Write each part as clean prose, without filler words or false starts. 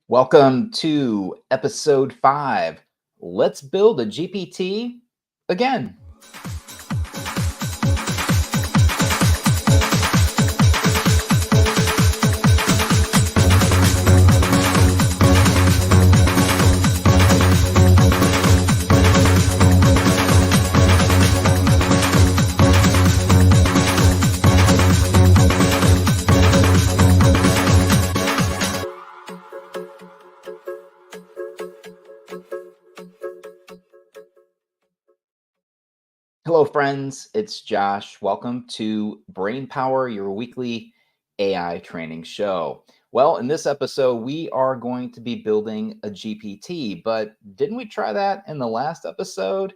Welcome to episode 5. Let's build a GPT again. Hello, friends. It's Josh. Welcome to Brainpower, your weekly AI training show. Well, in this episode, we are going to be building a GPT, but didn't we try that in the last episode?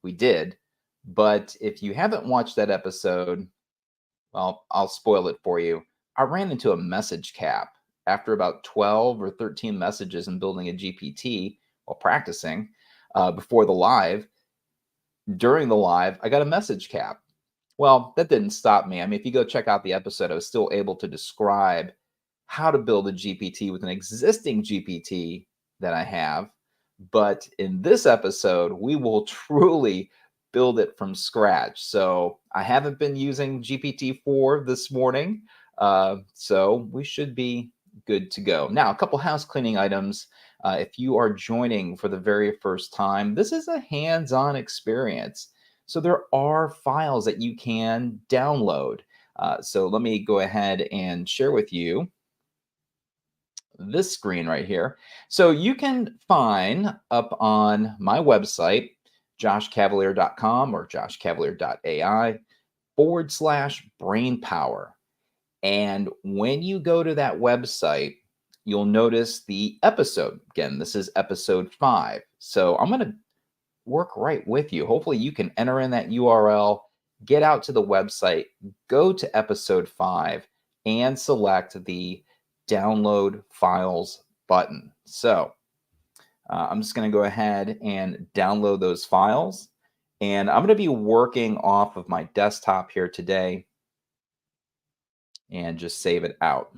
We did. But if you haven't watched that episode, well, I'll spoil it for you. I ran into a message cap after about 12 or 13 messages in building a GPT while practicing before the live. During the live, I got a message cap. Well, that didn't stop me. I mean, if you go check out the episode, I was still able to describe how to build a GPT with an existing GPT that I have. But in this episode, we will truly build it from scratch. So I haven't been using GPT-4 this morning. So we should be good to go. Now, a couple house cleaning items. If you are joining for the very first time, this is a hands-on experience. So there are files that you can download. So let me go ahead and share with you this screen right here. So you can find up on my website, joshcavalier.com or joshcavalier.ai/brainpower. And when you go to that website, you'll notice the episode. Again, this is episode 5. So I'm going to work right with you. Hopefully you can enter in that URL, get out to the website, go to episode 5, and select the download files button. So I'm just going to go ahead and download those files. And I'm going to be working off of my desktop here today and just save it out.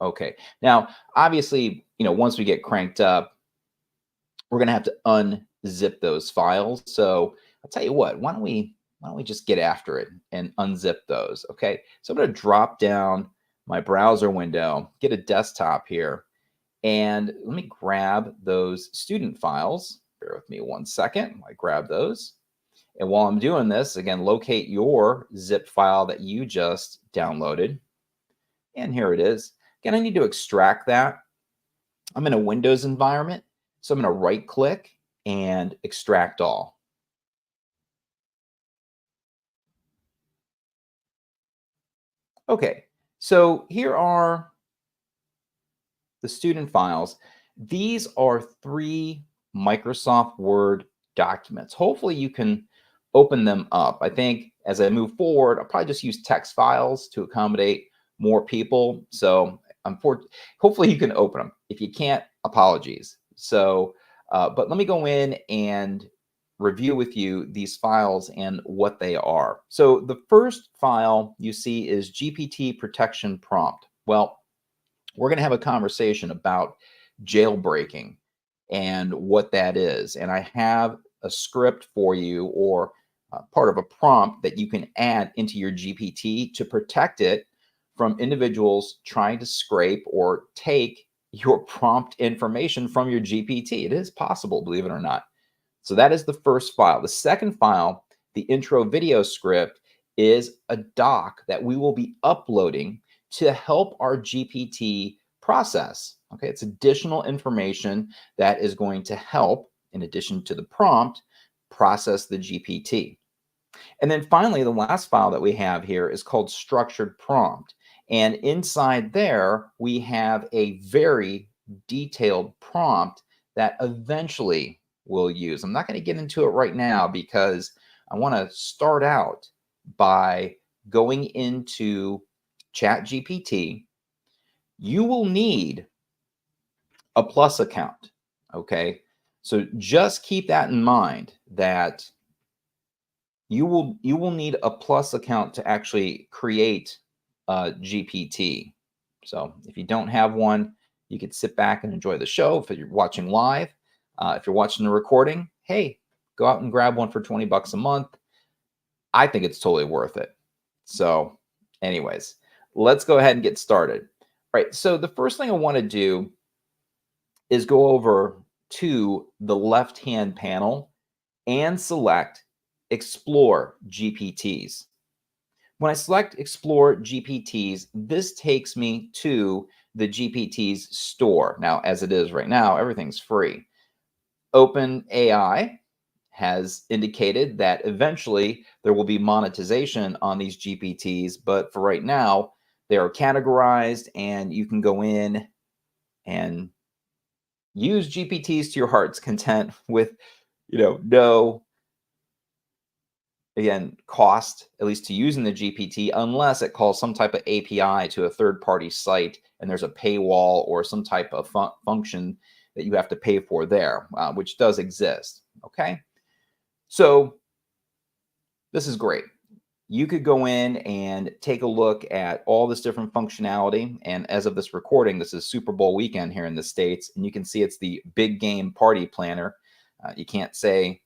Okay. Now, obviously, once we get cranked up, we're going to have to unzip those files. So I'll tell you what, why don't we just get after it and unzip those? Okay. So I'm going to drop down my browser window, get a desktop here, and let me grab those student files. Bear with me 1 second. I grab those. And while I'm doing this, again, locate your zip file that you just downloaded. And here it is. Again, I need to extract that. I'm in a Windows environment, so I'm going to right click and extract all. Okay, so here are the student files. These are 3 Microsoft Word documents. Hopefully you can open them up. I think as I move forward, I'll probably just use text files to accommodate more people. So hopefully you can open them. If you can't, apologies. So, but let me go in and review with you these files and what they are. So the first file you see is GPT protection prompt. Well, we're going to have a conversation about jailbreaking and what that is. And I have a script for you, or part of a prompt that you can add into your GPT to protect it from individuals trying to scrape or take your prompt information from your GPT. It is possible, believe it or not. So that is the first file. The second file, the intro video script, is a doc that we will be uploading to help our GPT process. Okay, it's additional information that is going to help, in addition to the prompt, process the GPT. And then finally, the last file that we have here is called structured prompt. And inside there, we have a very detailed prompt that eventually we'll use. I'm not going to get into it right now because I want to start out by going into Chat GPT. You will need a Plus account. Okay. So just keep that in mind, that you will need a Plus account to actually create GPT. So if you don't have one, You could sit back and enjoy the show if you're watching live. If you're watching the recording, hey, go out and grab one for 20 bucks a month. I think it's totally worth it. So anyways, let's go ahead and get started. All right, so the first thing I want to do is go over to the left-hand panel and select Explore GPTs. When I select Explore GPTs, this takes me to the GPTs store. Now, as it is right now, everything's free. OpenAI has indicated that eventually there will be monetization on these GPTs, but for right now, they are categorized and you can go in and use GPTs to your heart's content with, no, again, cost, at least to using the GPT, unless it calls some type of API to a third-party site and there's a paywall or some type of function that you have to pay for there, which does exist, okay? So this is great. You could go in and take a look at all this different functionality. And as of this recording, this is Super Bowl weekend here in the States, and you can see it's the big game party planner. You can't say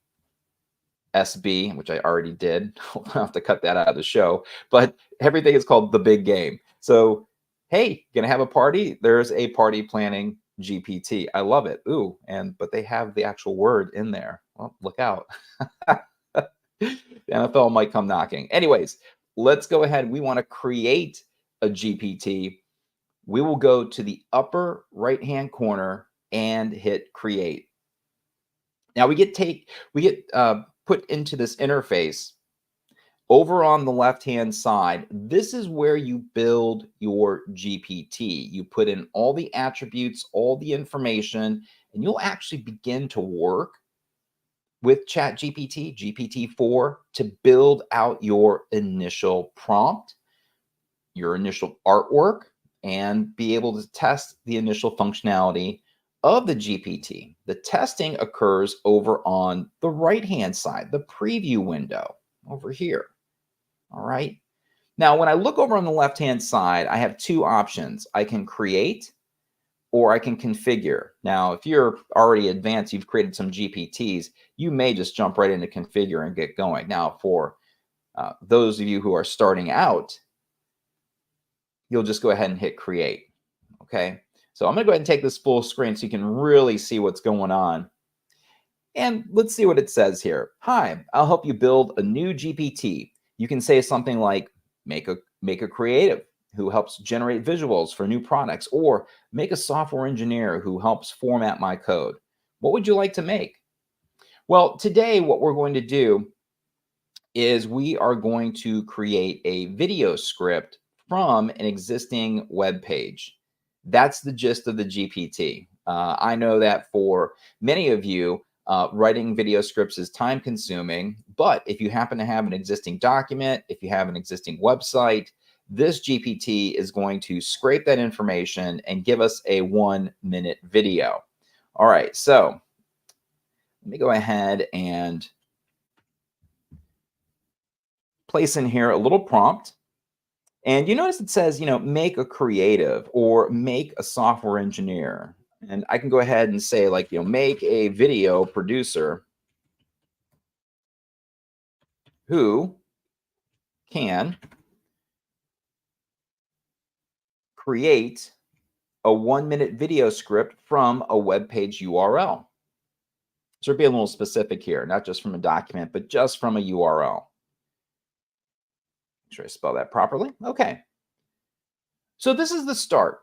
SB, which I already did. I'll have to cut that out of the show, but everything is called the big game. So, hey, gonna have a party? There's a party planning GPT. I love it. Ooh, but they have the actual word in there. Well, look out. The NFL might come knocking. Anyways, let's go ahead. We want to create a GPT. We will go to the upper right-hand corner and hit create. Now we get put into this interface over on the left-hand side. This is where you build your GPT. You put in all the attributes, all the information, and you'll actually begin to work with Chat GPT, GPT-4, to build out your initial prompt, your initial artwork, and be able to test the initial functionality of the GPT. The testing occurs over on the right-hand side, the preview window over here. All right. Now, when I look over on the left-hand side, I have two options. I can create or I can configure. Now, if you're already advanced, you've created some GPTs, you may just jump right into configure and get going. Now, for those of you who are starting out, you'll just go ahead and hit create. Okay. So I'm going to go ahead and take this full screen so you can really see what's going on. And let's see what it says here. Hi, I'll help you build a new GPT. You can say something like make a creative who helps generate visuals for new products, or make a software engineer who helps format my code. What would you like to make? Well, today what we're going to do is we are going to create a video script from an existing web page. That's the gist of the GPT. I know that for many of you, writing video scripts is time consuming, but if you happen to have an existing document, if you have an existing website, this GPT is going to scrape that information and give us a 1-minute video. All right, so let me go ahead and place in here a little prompt. And you notice it says, make a creative or make a software engineer. And I can go ahead and say like, make a video producer who can create a 1-minute video script from a web page URL. So be a little specific here, not just from a document, but just from a URL. Make sure I spell that properly. Okay. So this is the start.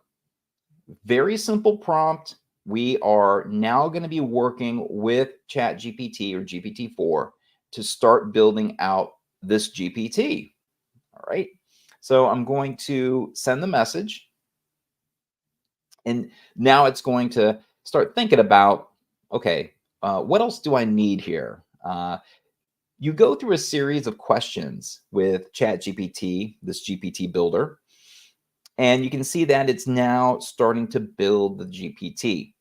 Very simple prompt. We are now going to be working with Chat GPT or GPT-4 to start building out this GPT. All right. So I'm going to send the message. And now it's going to start thinking about, okay, what else do I need here? You go through a series of questions with Chat GPT, this GPT builder, and you can see that it's now starting to build the GPT.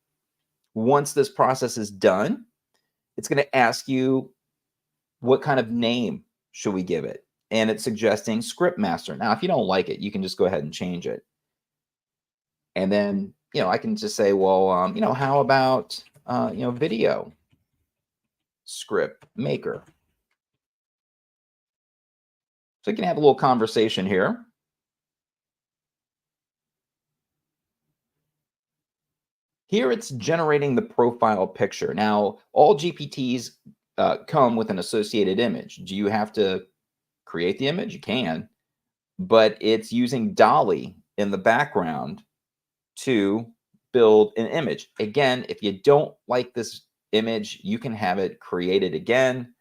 Once this process is done, it's going to ask you what kind of name should we give it? And it's suggesting Scriptmaster. Now, if you don't like it, you can just go ahead and change it. And then I can just say, well, how about, video script maker? So you can have a little conversation here. Here it's generating the profile picture. Now, all GPTs come with an associated image. Do you have to create the image? You can, but it's using Dolly in the background to build an image. Again, if you don't like this image, you can have it created again.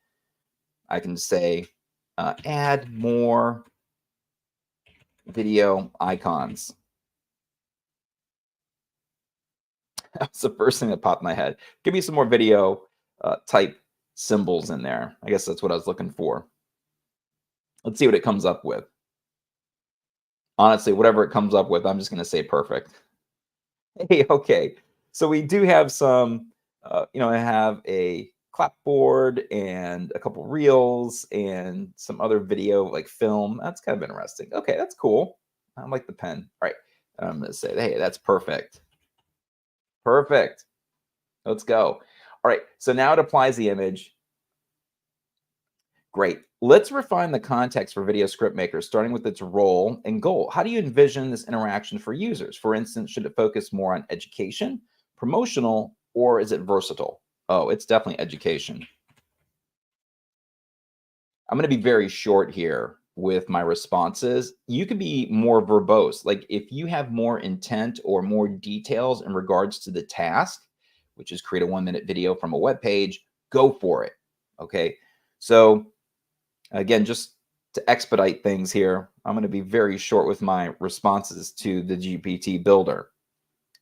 I can say, add more video icons. That's the first thing that popped in my head. Give me some more video type symbols in there. I guess that's what I was looking for. Let's see what it comes up with. Honestly, whatever it comes up with, I'm just going to say perfect. Hey, okay. So we do have some, I have a clapboard and a couple reels and some other video like film. That's kind of interesting. Okay, that's cool. I like the pen. All right. I'm going to say, hey, that's perfect. Perfect. Let's go. All right. So now it applies the image. Great. Let's refine the context for Video Script Maker, starting with its role and goal. How do you envision this interaction for users? For instance, should it focus more on education, promotional, or is it versatile? Oh, it's definitely education. I'm going to be very short here with my responses. You can be more verbose. Like if you have more intent or more details in regards to the task, which is create a 1-minute video from a web page, go for it. Okay. So again, just to expedite things here, I'm going to be very short with my responses to the GPT builder.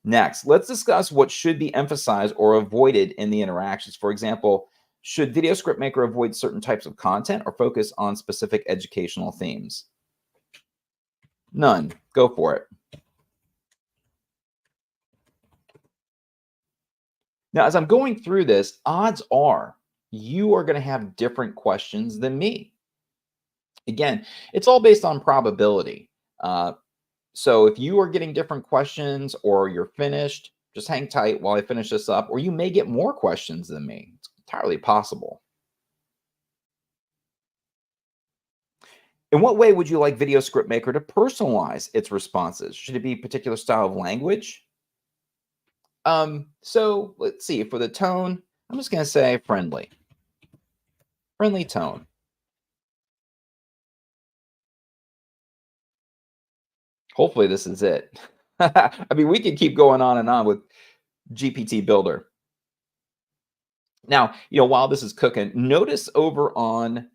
Next, let's discuss what should be emphasized or avoided in the interactions. For example, should Video Script Maker avoid certain types of content or focus on specific educational themes? None. Go for it. Now, as I'm going through this, odds are you are going to have different questions than me. Again, it's all based on probability. So if you are getting different questions or you're finished, just hang tight while I finish this up, or you may get more questions than me. It's entirely possible. In what way would you like Video Script Maker to personalize its responses? Should it be a particular style of language? So let's see. For the tone, I'm just going to say friendly. Friendly tone. Hopefully this is it. I mean, we could keep going on and on with GPT Builder. Now, while this is cooking, notice over on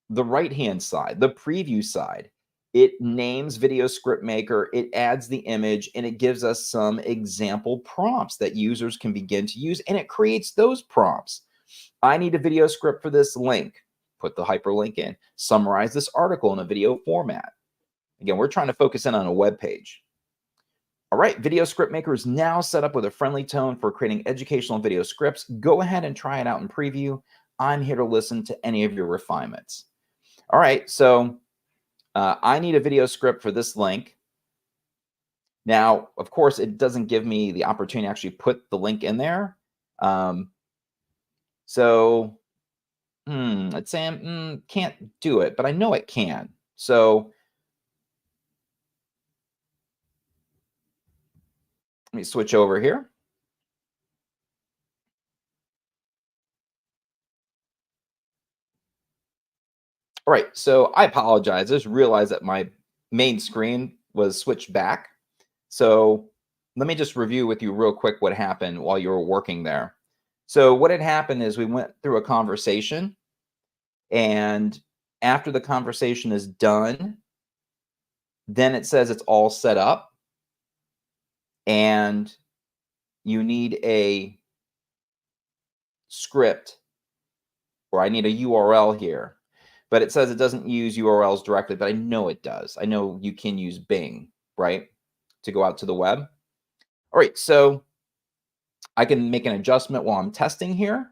the right-hand side, the preview side, it names Video Script Maker, it adds the image, and it gives us some example prompts that users can begin to use, and it creates those prompts. I need a video script for this link. Put the hyperlink in. Summarize this article in a video format. Again, we're trying to focus in on a web page. All right, Video Script Maker is now set up with a friendly tone for creating educational video scripts. Go ahead and try it out in preview. I'm here to listen to any of your refinements. All right, so I need a video script for this link. Now, of course, it doesn't give me the opportunity to actually put the link in there. So it's saying can't do it, but I know it can. So let me switch over here. All right, so I apologize. I just realized that my main screen was switched back. So let me just review with you real quick what happened while you were working there. So what had happened is we went through a conversation, and after the conversation is done, then it says it's all set up, and you need a script, or I need a URL here. But it says it doesn't use URLs directly, but I know it does. I know you can use Bing, right, to go out to the web. All right, so I can make an adjustment while I'm testing here.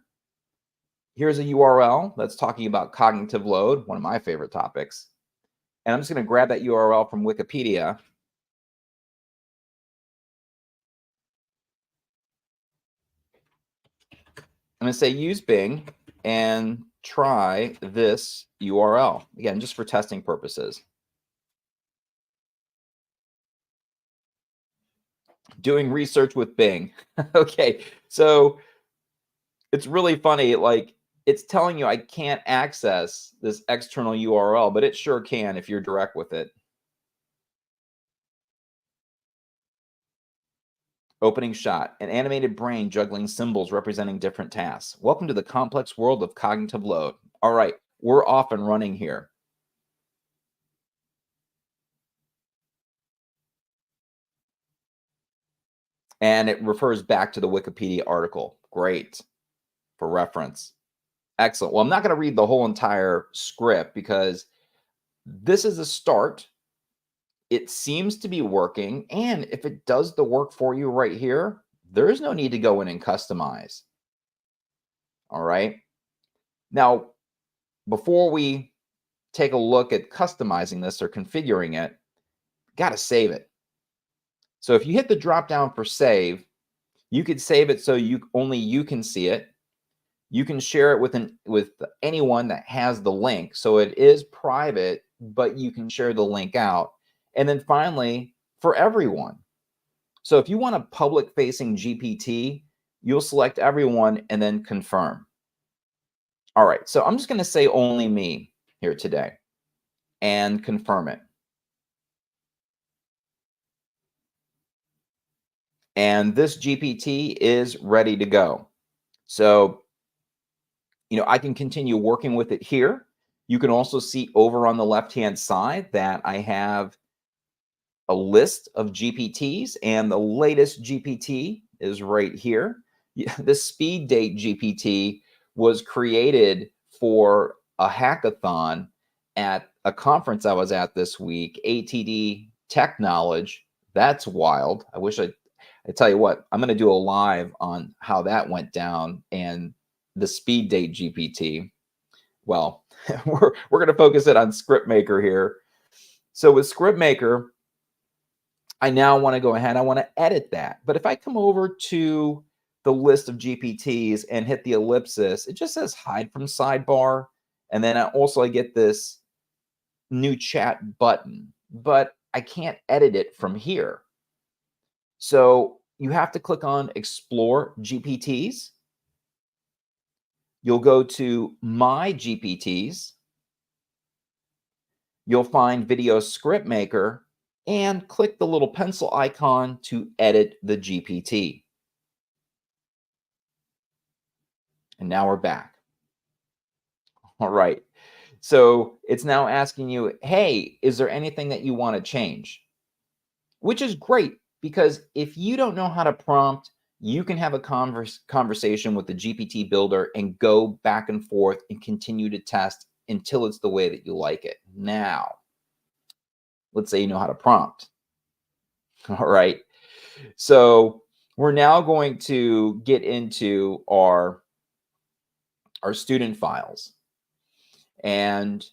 Here's a URL that's talking about cognitive load, one of my favorite topics. And I'm just going to grab that URL from Wikipedia. I'm going to say use Bing and try this URL. Again, just for testing purposes. Doing research with Bing. Okay, so it's really funny. Like, it's telling you I can't access this external URL, but it sure can if you're direct with it. Opening shot, an animated brain juggling symbols representing different tasks. Welcome to the complex world of cognitive load. All right, we're off and running here. And it refers back to the Wikipedia article. Great for reference. Excellent. Well, I'm not going to read the whole entire script because this is a start. It seems to be working. And if it does the work for you right here, there is no need to go in and customize. All right. Now, before we take a look at customizing this or configuring it, got to save it. So if you hit the drop down for save, you could save it so only you can see it. You can share it with anyone that has the link. So it is private, but you can share the link out. And then finally, for everyone. So if you want a public facing GPT, you'll select everyone and then confirm. All right, so I'm just going to say only me here today and confirm it. And this GPT is ready to go. So, I can continue working with it here. You can also see over on the left-hand side that I have a list of GPTs, and the latest GPT is right here. The speed date GPT was created for a hackathon at a conference I was at this week, ATD Tech Knowledge. That's wild. I tell you what, I'm going to do a live on how that went down and the speed date GPT. Well, we're going to focus it on Scriptmaker here. So with Scriptmaker, I now want to go ahead, I want to edit that. But if I come over to the list of GPTs and hit the ellipsis, it just says hide from sidebar. And then I get this new chat button, but I can't edit it from here. So you have to click on Explore GPTs. You'll go to My GPTs. You'll find Video Scriptmaker and click the little pencil icon to edit the GPT. And now we're back. All right. So it's now asking you, hey, is there anything that you want to change? Which is great because if you don't know how to prompt, you can have a conversation with the GPT builder and go back and forth and continue to test until it's the way that you like it. Now, let's say you know how to prompt. All right. So we're now going to get into our student files. And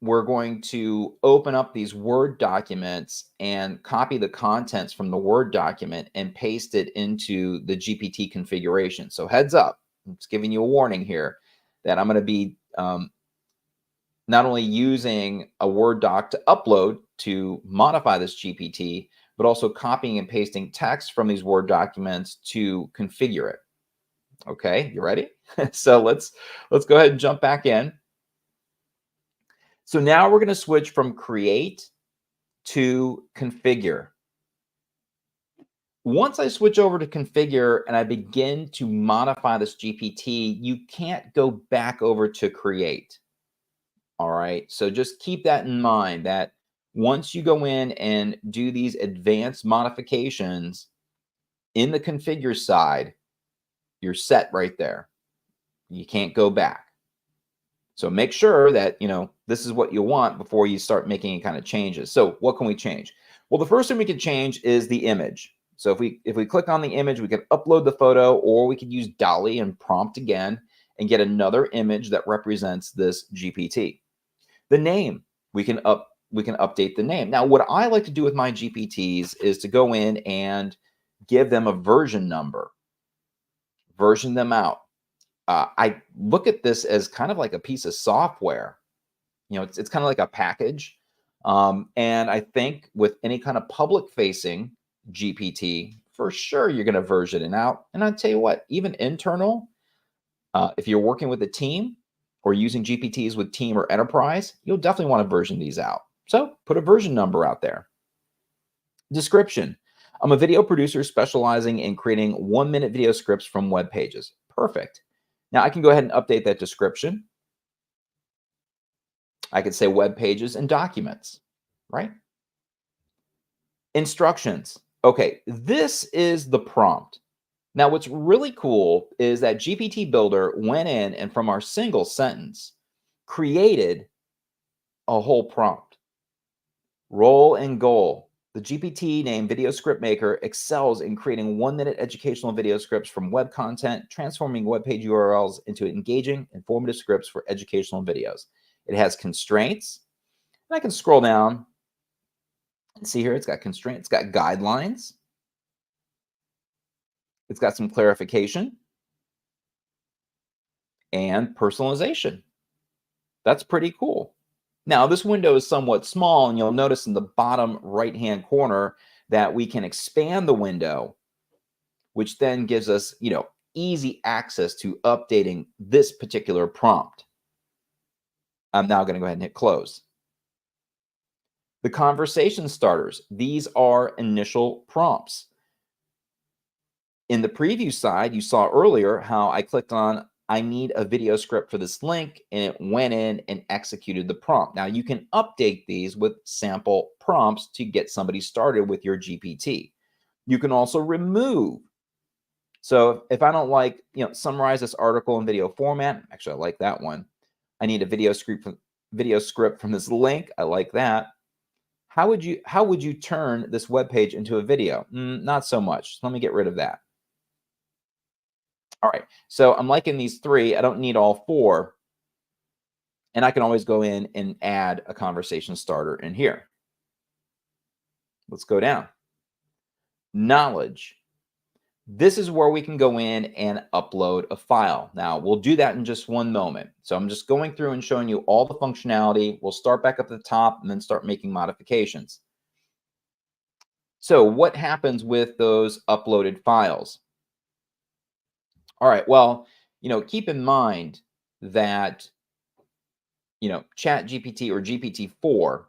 we're going to open up these Word documents and copy the contents from the Word document and paste it into the GPT configuration. So heads up, I'm just giving you a warning here that I'm going to be not only using a Word doc to upload to modify this GPT, but also copying and pasting text from these Word documents to configure it. Okay, you ready? So let's go ahead and jump back in. So now we're going to switch from create to configure. Once I switch over to configure and I begin to modify this GPT, you can't go back over to create. All right. So just keep that in mind that once you go in and do these advanced modifications in the configure side, you're set right there. You can't go back. So make sure that, this is what you want before you start making any kind of changes. So what can we change? Well, the first thing we can change is the image. So if we click on the image, we can upload the photo, or we could use Dolly and prompt again and get another image that represents this GPT. The name, we can update the name. Now, what I like to do with my GPTs is to go in and give them a version number, version them out. I look at this as kind of like a piece of software. It's kind of like a package. And I think with any kind of public facing GPT, for sure, you're going to version it out. And I'll tell you what, even internal, if you're working with a team or using GPTs with team or enterprise, you'll definitely want to version these out. So put a version number out there. Description. I'm a video producer specializing in creating 1-minute video scripts from web pages. Perfect. Now I can go ahead and update that description. I could say web pages and documents, right? Instructions. Okay, this is the prompt. Now, what's really cool is that GPT Builder went in and from our single sentence created a whole prompt. Role and goal. The GPT named Video Script Maker excels in creating 1-minute educational video scripts from web content, transforming web page URLs into engaging, informative scripts for educational videos. It has constraints. And I can scroll down and see here it's got constraints, it's got guidelines. It's got some clarification and personalization. That's pretty cool. Now, this window is somewhat small, and you'll notice in the bottom right-hand corner that we can expand the window, which then gives us, easy access to updating this particular prompt. I'm now going to go ahead and hit close. The conversation starters, these are initial prompts. In the preview side, you saw earlier how I clicked on, I need a video script for this link, and it went in and executed the prompt. Now, you can update these with sample prompts to get somebody started with your GPT. You can also remove. So if I don't like, summarize this article in video format, actually, I like that one. I need a video script from this link. I like that. How would you turn this web page into a video? Not so much. Let me get rid of that. All right, so I'm liking these 3. I don't need all 4. And I can always go in and add a conversation starter in here. Let's go down. Knowledge. This is where we can go in and upload a file. Now, we'll do that in just one moment. So I'm just going through and showing you all the functionality. We'll start back up at the top and then start making modifications. So what happens with those uploaded files? All right, well, keep in mind that, Chat GPT or GPT-4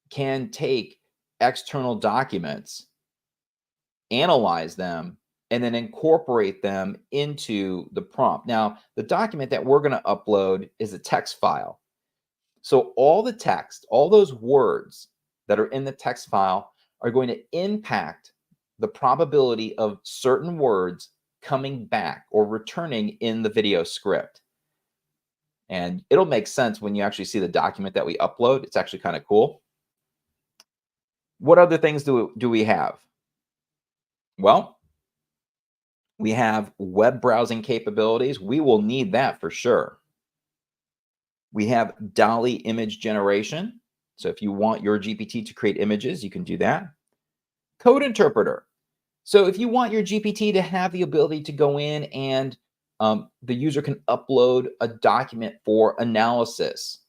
can take external documents, analyze them, and then incorporate them into the prompt. Now, the document that we're going to upload is a text file. So all the text, all those words that are in the text file are going to impact the probability of certain words coming back or returning in the video script. And it'll make sense when you actually see the document that we upload. It's actually kind of cool. What other things do we have? Well, we have web browsing capabilities. We will need that for sure. We have DALL-E image generation. So if you want your GPT to create images, you can do that. Code interpreter. So if you want your GPT to have the ability to go in and the user can upload a document for analysis.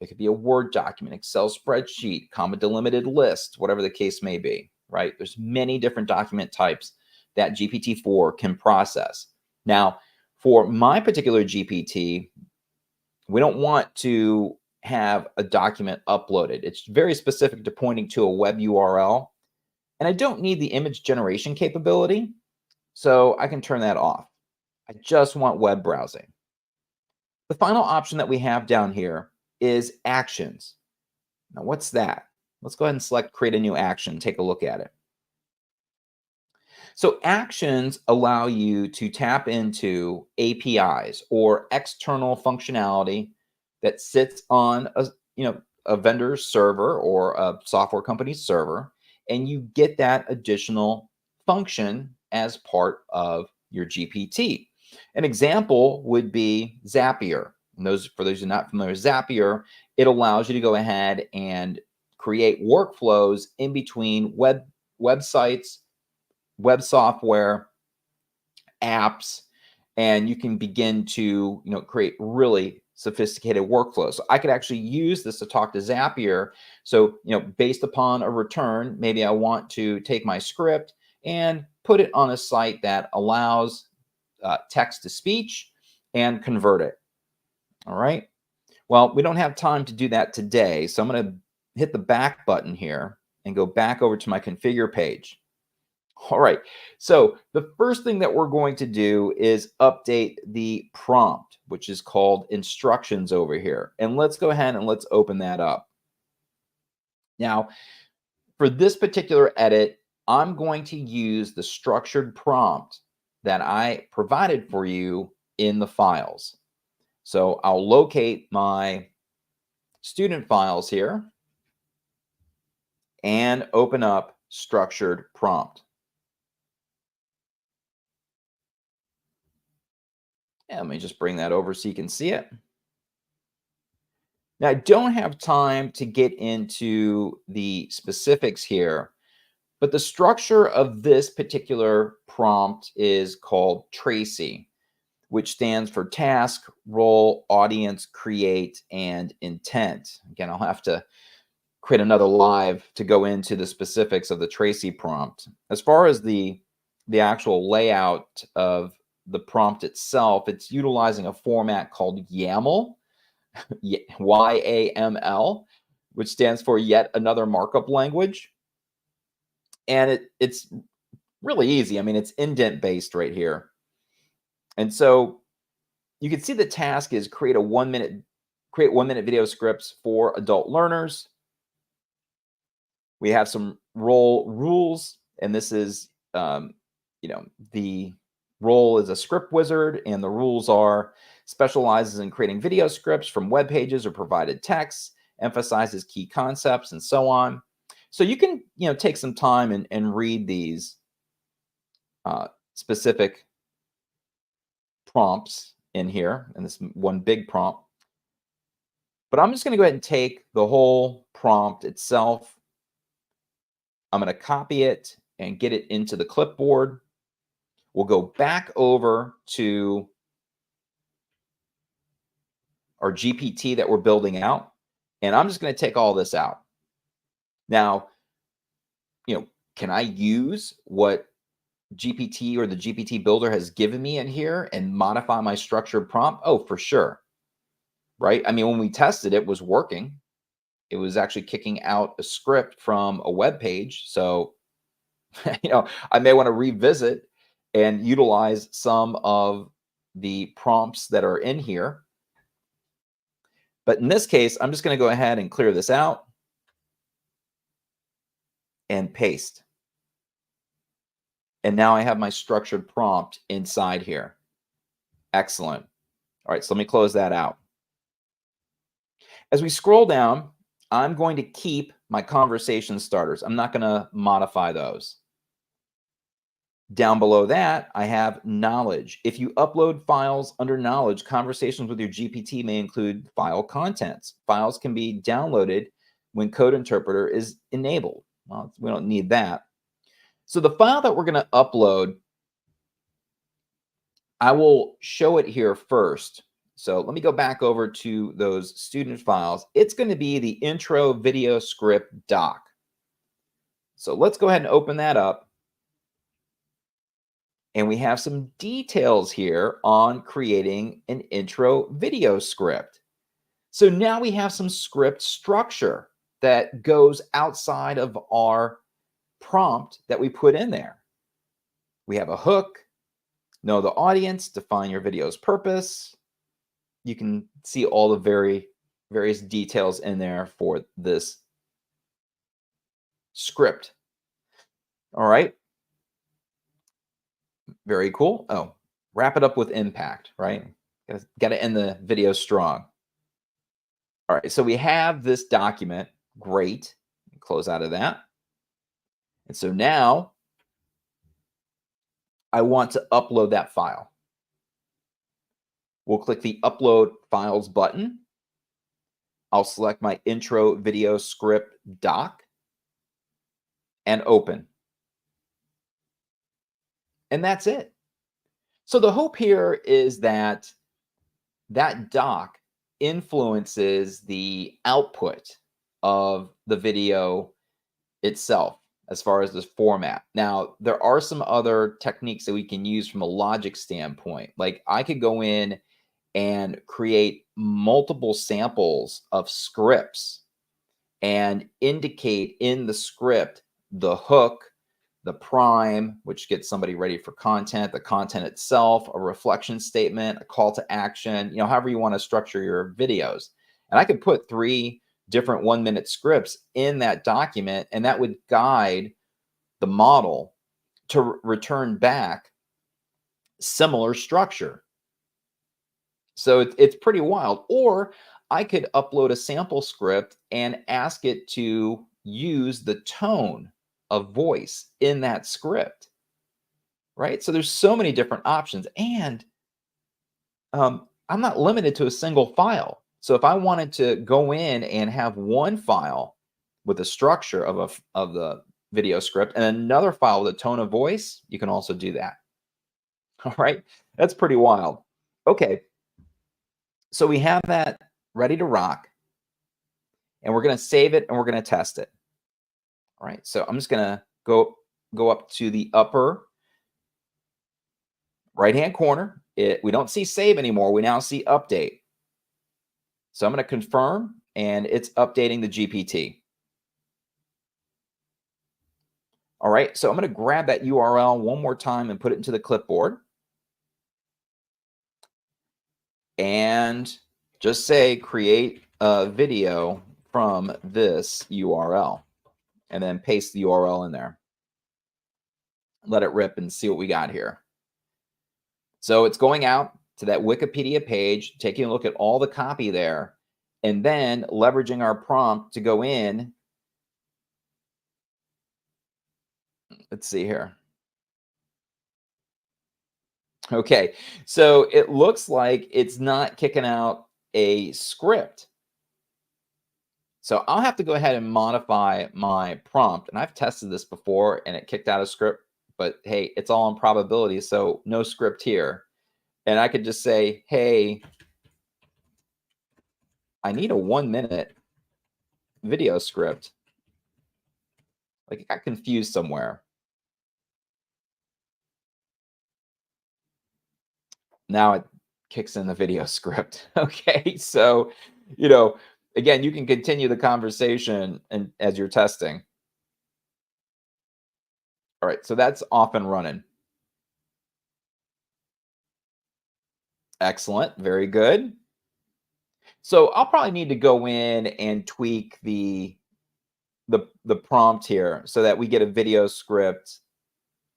It could be a Word document, Excel spreadsheet, comma delimited list, whatever the case may be, right? There's many different document types that GPT-4 can process. Now, for my particular GPT, we don't want to have a document uploaded. It's very specific to pointing to a web URL. And I don't need the image generation capability, so I can turn that off. I just want web browsing. The final option that we have down here is actions. Now, what's that? Let's go ahead and select create a new action, take a look at it. So actions allow you to tap into APIs or external functionality that sits on a vendor's server or a software company's server, and you get that additional function as part of your GPT. An example would be Zapier. And for those who are not familiar with Zapier, it allows you to go ahead and create workflows in between websites, web software, apps, and you can begin to create really sophisticated workflows. So I could actually use this to talk to Zapier. So based upon a return, maybe I want to take my script and put it on a site that allows text to speech and convert it. All right. Well, we don't have time to do that today, so I'm going to hit the back button here and go back over to my configure page. All right, so the first thing that we're going to do is update the prompt, which is called instructions over here. And let's go ahead and let's open that up. Now, for this particular edit, I'm going to use the structured prompt that I provided for you in the files. So I'll locate my student files here and open up structured prompt. And let me just bring that over so you can see it. Now, I don't have time to get into the specifics here, but the structure of this particular prompt is called Tracy, which stands for task, role, audience, create, and intent. Again, I'll have to create another live to go into the specifics of the Tracy prompt. As far as the actual layout of the prompt itself, it's utilizing a format called YAML, YAML, which stands for yet another markup language. And it's really easy. I mean, it's indent based right here. And so you can see the task is create 1 minute video scripts for adult learners. We have some role rules, and this is, the role is a script wizard, and the rules are specializes in creating video scripts from web pages or provided texts, emphasizes key concepts, and so on. So you can, take some time and read these specific prompts in here, and this one big prompt. But I'm just going to go ahead and take the whole prompt itself. I'm going to copy it and get it into the clipboard. We'll go back over to our GPT that we're building out, and I'm just going to take all this out. Now, can I use what GPT or the GPT builder has given me in here and modify my structured prompt? Oh, for sure. Right? I mean, when we tested, it was working. It was actually kicking out a script from a web page. So, I may want to revisit and utilize some of the prompts that are in here. But in this case, I'm just going to go ahead and clear this out and paste. And now I have my structured prompt inside here. Excellent. All right, so let me close that out. As we scroll down, I'm going to keep my conversation starters. I'm not going to modify those. Down below that, I have knowledge. If you upload files under knowledge, conversations with your GPT may include file contents. Files can be downloaded when code interpreter is enabled. Well, we don't need that. So the file that we're going to upload, I will show it here first. So let me go back over to those student files. It's going to be the intro video script doc. So let's go ahead and open that up. And we have some details here on creating an intro video script. So now we have some script structure that goes outside of our prompt that we put in there. We have a hook, know the audience, define your video's purpose. You can see all the various details in there for this script. All right. Very cool. Oh, wrap it up with impact, right? Got to end the video strong. All right, so we have this document. Great. Close out of that. And so now I want to upload that file. We'll click the Upload Files button. I'll select my intro video script doc and open. And that's it. So the hope here is that that doc influences the output of the video itself as far as this format. Now, there are some other techniques that we can use from a logic standpoint. Like I could go in and create multiple samples of scripts and indicate in the script the hook, the prime, which gets somebody ready for content, the content itself, a reflection statement, a call to action, however you want to structure your videos. And I could put 3 different 1-minute scripts in that document, and that would guide the model to return back similar structure. So it's pretty wild. Or I could upload a sample script and ask it to use the tone of voice in that script, right? So there's so many different options, and I'm not limited to a single file. So if I wanted to go in and have one file with a structure of the video script and another file with a tone of voice, you can also do that. All right, that's pretty wild. Okay, so we have that ready to rock, and we're going to save it and we're going to test it. All right, so I'm just going to go up to the upper right-hand corner. We don't see save anymore. We now see update. So I'm going to confirm, and it's updating the GPT. All right, so I'm going to grab that URL one more time and put it into the clipboard. And just say, create a video from this URL. And then paste the URL in there. Let it rip and see what we got here. So it's going out to that Wikipedia page, taking a look at all the copy there, and then leveraging our prompt to go in. Let's see here. Okay, so it looks like it's not kicking out a script. So I'll have to go ahead and modify my prompt. And I've tested this before and it kicked out a script, but hey, it's all on probability, so no script here. And I could just say, hey, I need a 1-minute video script. Like it got confused somewhere. Now it kicks in the video script. Okay, so, again, you can continue the conversation and as you're testing. All right, so that's off and running. Excellent, very good. So I'll probably need to go in and tweak the prompt here so that we get a video script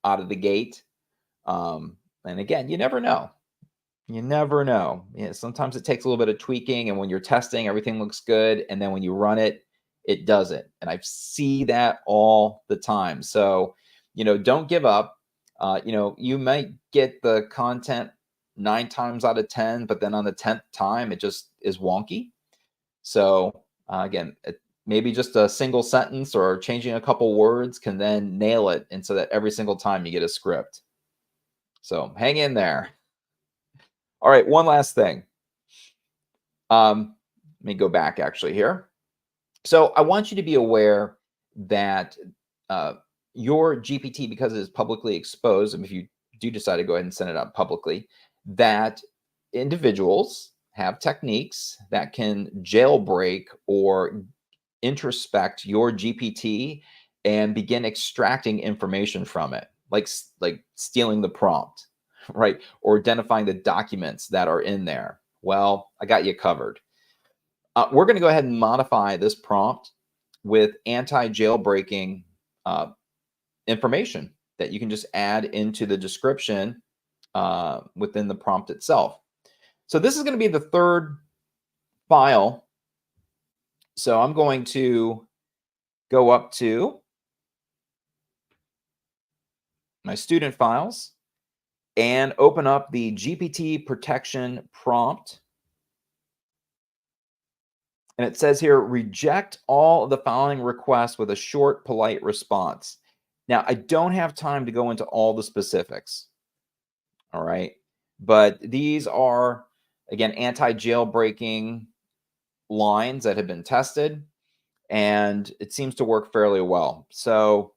out of the gate. And again, you never know. You never know. Sometimes it takes a little bit of tweaking, and when you're testing, everything looks good, and then when you run it, it doesn't. And I see that all the time. So, don't give up. You might get the content 9 times out of 10, but then on the 10th time, it just is wonky. So again, maybe just a single sentence or changing a couple words can then nail it, and so that every single time you get a script. So hang in there. All right, one last thing. Let me go back actually here. So I want you to be aware that your GPT, because it is publicly exposed, and if you do decide to go ahead and send it out publicly, that individuals have techniques that can jailbreak or introspect your GPT and begin extracting information from it, like stealing the prompt, right? Or identifying the documents that are in there. Well, I got you covered. We're going to go ahead and modify this prompt with anti-jailbreaking information that you can just add into the description within the prompt itself. So this is going to be the third file. So I'm going to go up to my student files and open up the GPT protection prompt. And it says here, reject all of the following requests with a short, polite response. Now, I don't have time to go into all the specifics. All right. But these are, again, anti-jailbreaking lines that have been tested, and it seems to work fairly well. So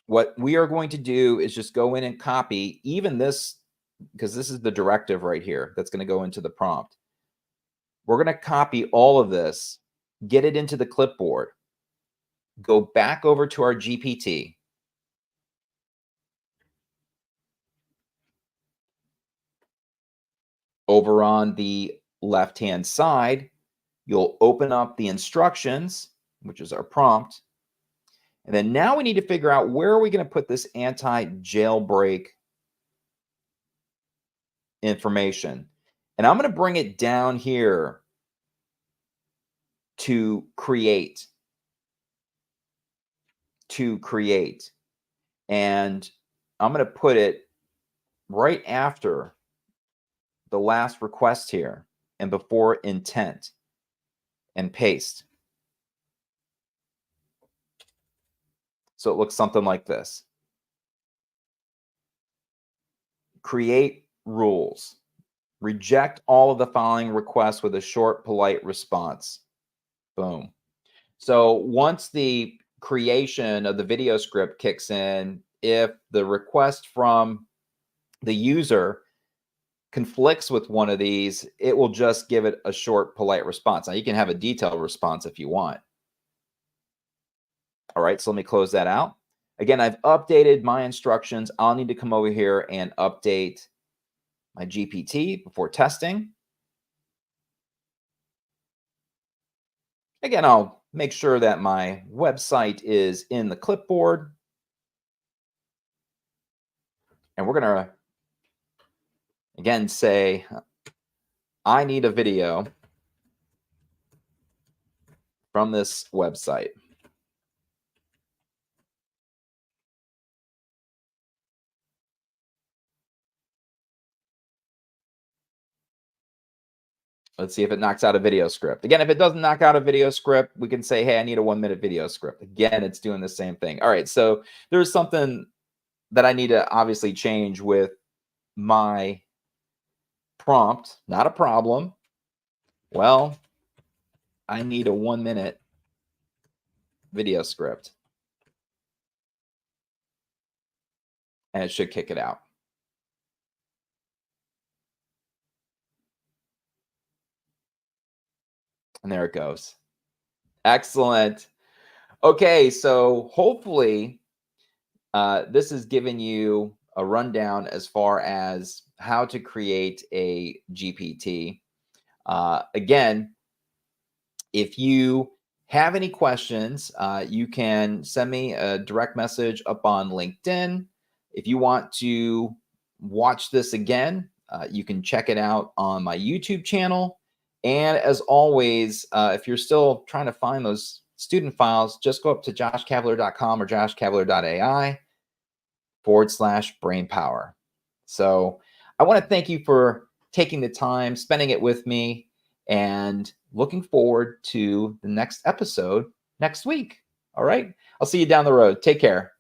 what we are going to do is just go in and copy even this, because this is the directive right here that's going to go into the prompt. We're going to copy all of this, get it into the clipboard, go back over to our GPT. Over on the left-hand side, you'll open up the instructions, which is our prompt. And then now we need to figure out where are we going to put this anti-jailbreak information. And I'm going to bring it down here to create. And I'm going to put it right after the last request here and before intent, and paste. So it looks something like this. Create rules. Reject all of the following requests with a short, polite response. Boom. So once the creation of the video script kicks in, if the request from the user conflicts with one of these, it will just give it a short, polite response. Now, you can have a detailed response if you want. All right, so let me close that out. Again, I've updated my instructions. I'll need to come over here and update my GPT before testing. Again, I'll make sure that my website is in the clipboard. And we're going to, again, say, I need a video from this website. Let's see if it knocks out a video script. Again, if it doesn't knock out a video script, we can say, hey, I need a 1-minute video script. Again, it's doing the same thing. All right, so there's something that I need to obviously change with my prompt. Not a problem. Well, I need a 1-minute video script. And it should kick it out. And there it goes. Excellent. Okay, so hopefully this has given you a rundown as far as how to create a GPT. Again, if you have any questions, you can send me a direct message up on LinkedIn. If you want to watch this again, you can check it out on my YouTube channel. And as always, if you're still trying to find those student files, just go up to joshcavalier.com or joshcavalier.ai/brainpower. So I want to thank you for taking the time, spending it with me, and looking forward to the next episode next week. All right. I'll see you down the road. Take care.